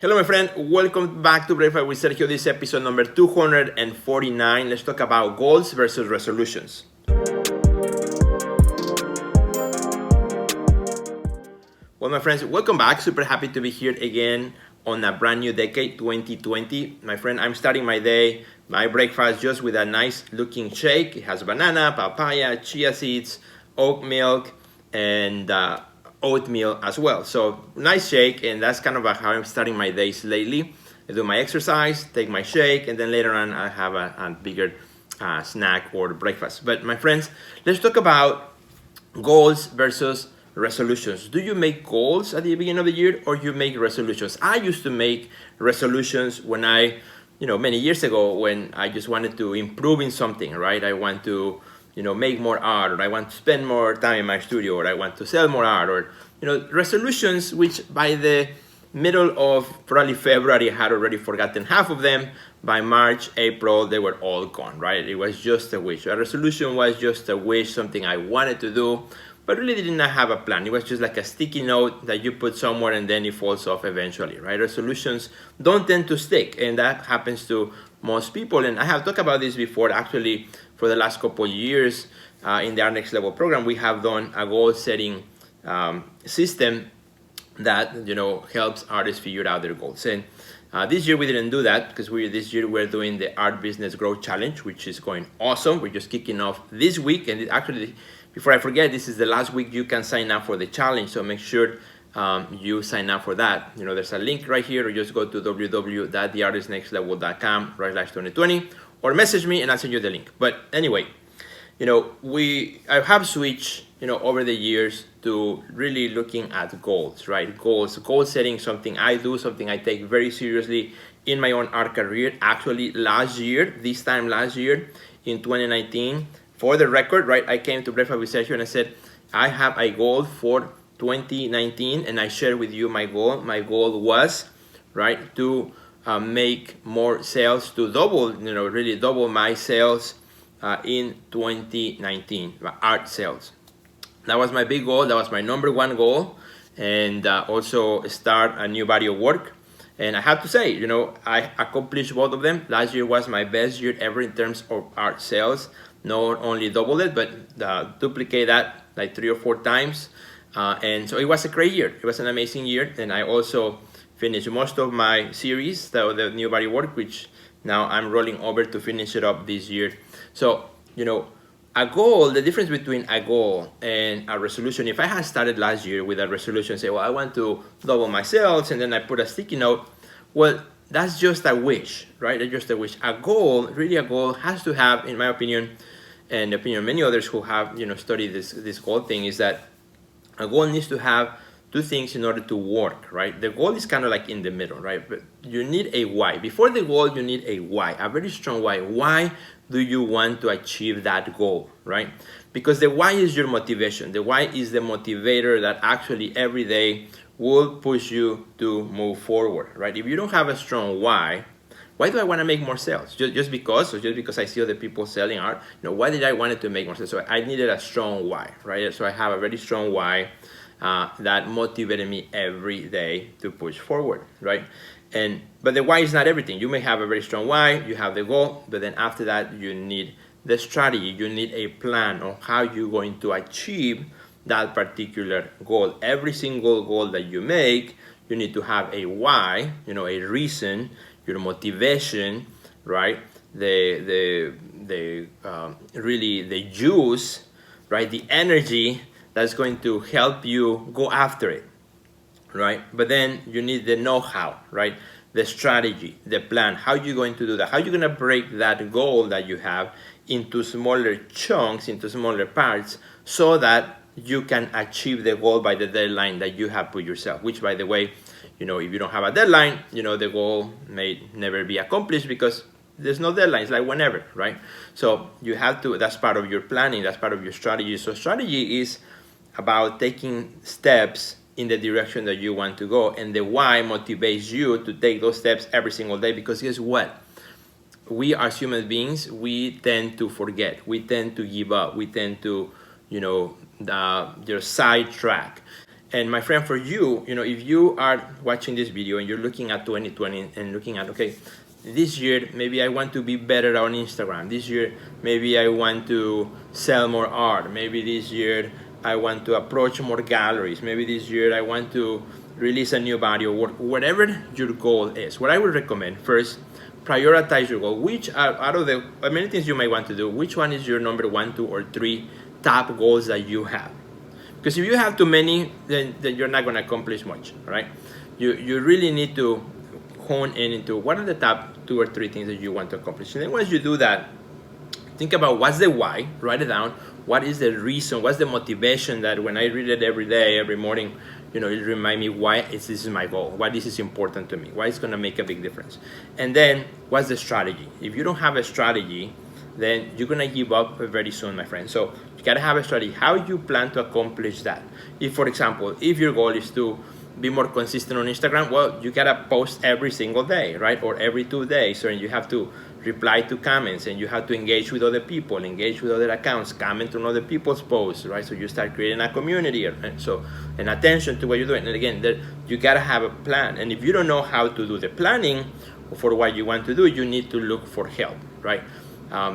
Hello, my friend. Welcome back to Breakfast with Sergio. This is episode number 249. Let's talk about goals versus resolutions. Well, my friends, welcome back. Super happy to be here again on a brand new decade, 2020. My friend, I'm starting my day, my breakfast, just with a nice looking shake. It has banana, papaya, chia seeds, oat milk, and oatmeal as well. So nice shake, and that's kind of how I'm starting my days lately. I do my exercise, take my shake, and then later on I have a bigger snack or breakfast. But my friends, let's talk about goals versus resolutions. Do you make goals at the beginning of the year or you make resolutions? I used to make resolutions when many years ago when I just wanted to improve in something, right? I want to make more art, or I want to spend more time in my studio, or I want to sell more art, or resolutions which by the middle of probably February I had already forgotten half of them. By March, April, they were all gone, right? It was just a wish. A resolution was just a wish, something I wanted to do, but really did not have a plan. It was just like a sticky note that you put somewhere and then it falls off eventually, right? Resolutions don't tend to stick, and that happens to most people. And I have talked about this before. Actually, for the last couple of years in the Our Next Level program, we have done a goal setting system that helps artists figure out their goals. And this year we didn't do that because this year we're doing the Art Business Growth Challenge, which is going awesome. We're just kicking off this week, and actually, before I forget, this is the last week you can sign up for the challenge. So make sure you sign up for that. There's a link right here, or just go to www.theartistnextlevel.com/2020, or message me and I'll send you the link. But anyway, I have switched over the years to really looking at goals, right? Goal setting, something I do, something I take very seriously in my own art career. Actually, this time last year in 2019, for the record, right, I came to Breakfast with Sergio and I said, I have a goal for 2019, and I shared with you my goal. My goal was, right, to make more sales, to double, really double my sales in 2019, art sales. That was my big goal. That was my number one goal. And also start a new body of work. And I have to say, I accomplished both of them. Last year was my best year ever in terms of art sales. Not only doubled it, but duplicate that like 3 or 4 times. And so it was a great year. It was an amazing year. And I also finished most of my series, the new body work, which now I'm rolling over to finish it up this year. So, a goal, the difference between a goal and a resolution, if I had started last year with a resolution, say, well, I want to double my sales, and then I put a sticky note, well, that's just a wish, right? That's just a wish. A goal has to have, in my opinion, and the opinion of many others who have, studied this goal thing, is that a goal needs to have 2 things in order to work, right? The goal is kind of like in the middle, right? But you need a why. Before the goal, you need a why, a very strong why. Why do you want to achieve that goal, right? Because the why is your motivation. The why is the motivator that actually every day will push you to move forward, right? If you don't have a strong why do I want to make more sales? Just because I see other people selling art? Why did I want to make more sales? So I needed a strong why, right? So I have a very strong why that motivated me every day to push forward, right? But the why is not everything. You may have a very strong why, you have the goal, but then after that you need the strategy. You need a plan on how you're going to achieve that particular goal. Every single goal that you make, you need to have a why, a reason, your motivation, right? Really the juice, right? The energy that's going to help you go after it, right? But then you need the know-how, right? The strategy, the plan. How are you going to do that? How are you going to break that goal that you have into smaller chunks, into smaller parts, so that you can achieve the goal by the deadline that you have put yourself? Which, by the way, if you don't have a deadline, the goal may never be accomplished because there's no deadline. It's like whenever, right? So you have to, that's part of your planning, that's part of your strategy. So strategy is about taking steps in the direction that you want to go, and the why motivates you to take those steps every single day. Because guess what? We as human beings, we tend to forget, we tend to give up, we tend to, just sidetrack. And my friend, for you, if you are watching this video and you're looking at 2020 and looking at, okay, this year maybe I want to be better on Instagram. This year maybe I want to sell more art. Maybe this year I want to approach more galleries. Maybe this year I want to release a new video, or whatever your goal is. What I would recommend, first, prioritize your goal. Which out of the many things you might want to do, which one is your number 1, 2, or 3 top goals that you have? Because if you have too many, then you're not going to accomplish much, right? You really need to hone in into what are the top 2 or 3 things that you want to accomplish. And then once you do that, think about what's the why, write it down. What is the reason, what's the motivation that when I read it every day, every morning, it remind me why this is my goal, why this is important to me, why it's going to make a big difference. And then what's the strategy? If you don't have a strategy, then you're going to give up very soon, my friend. So you got to have a strategy. How you plan to accomplish that? If, for example, if your goal is to be more consistent on Instagram, well, you got to post every single day, right? Or every 2 days. So you have to reply to comments, and you have to engage with other people, engage with other accounts, comment on other people's posts, right? So you start creating a community and attention to what you're doing. And again, you got to have a plan. And if you don't know how to do the planning for what you want to do, you need to look for help, right?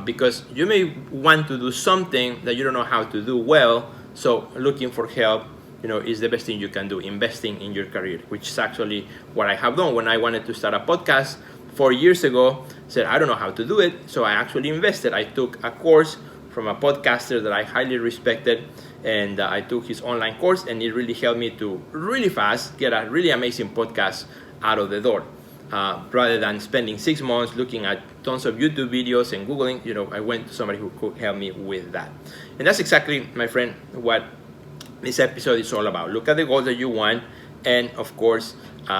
Because you may want to do something that you don't know how to do well, so looking for help, is the best thing you can do. Investing in your career, which is actually what I have done when I wanted to start a podcast 4 years ago. Said I don't know how to do it, so I actually invested. I took a course from a podcaster that I highly respected, and I took his online course, and it really helped me to really fast get a really amazing podcast out of the door. Rather than spending 6 months looking at tons of YouTube videos and Googling, I went to somebody who could help me with that. And that's exactly, my friend, what this episode is all about. Look at the goals that you want, and of course,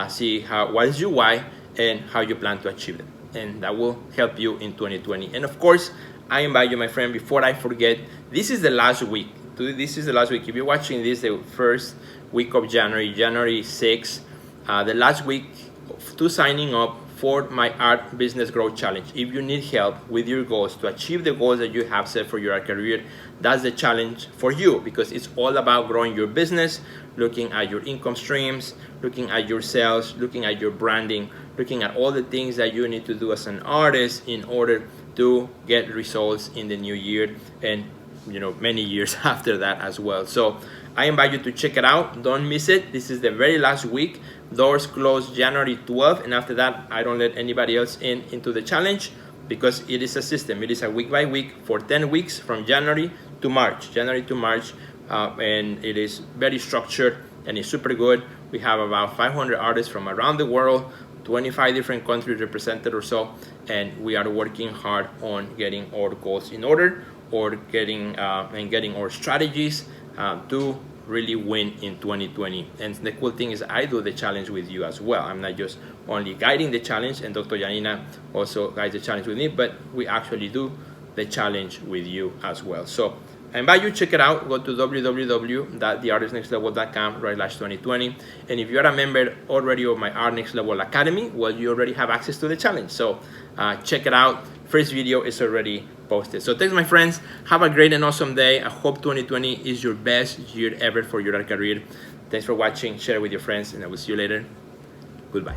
see what is your why and how you plan to achieve them. And that will help you in 2020. And of course, I invite you, my friend, before I forget, this is the last week. This is the last week. If you're watching this, the first week of January 6th, the last week to signing up for my Art Business Growth Challenge. If you need help with your goals to achieve the goals that you have set for your career, that's the challenge for you, because it's all about growing your business, looking at your income streams, looking at your sales, looking at your branding, looking at all the things that you need to do as an artist in order to get results in the new year and many years after that as well. So I invite you to check it out. Don't miss it. This is the very last week. Doors close January 12th, and after that I don't let anybody else into the challenge, because it is a system. It is a week by week for 10 weeks from January to March, and it is very structured and it's super good. We have about 500 artists from around the world, 25 different countries represented or so, and we are working hard on getting our goals in order, or getting our strategies to really win in 2020. And the cool thing is I do the challenge with you as well. I'm not just only guiding the challenge, and Dr. Janina also guides the challenge with me, but we actually do the challenge with you as well. So I invite you to check it out. Go to www.theartistnextlevel.com/2020. And if you're a member already of my Art Next Level Academy, well, you already have access to the challenge. So check it out. First video is already posted. So thanks, my friends. Have a great and awesome day. I hope 2020 is your best year ever for your art career. Thanks for watching. Share it with your friends, and I will see you later. Goodbye.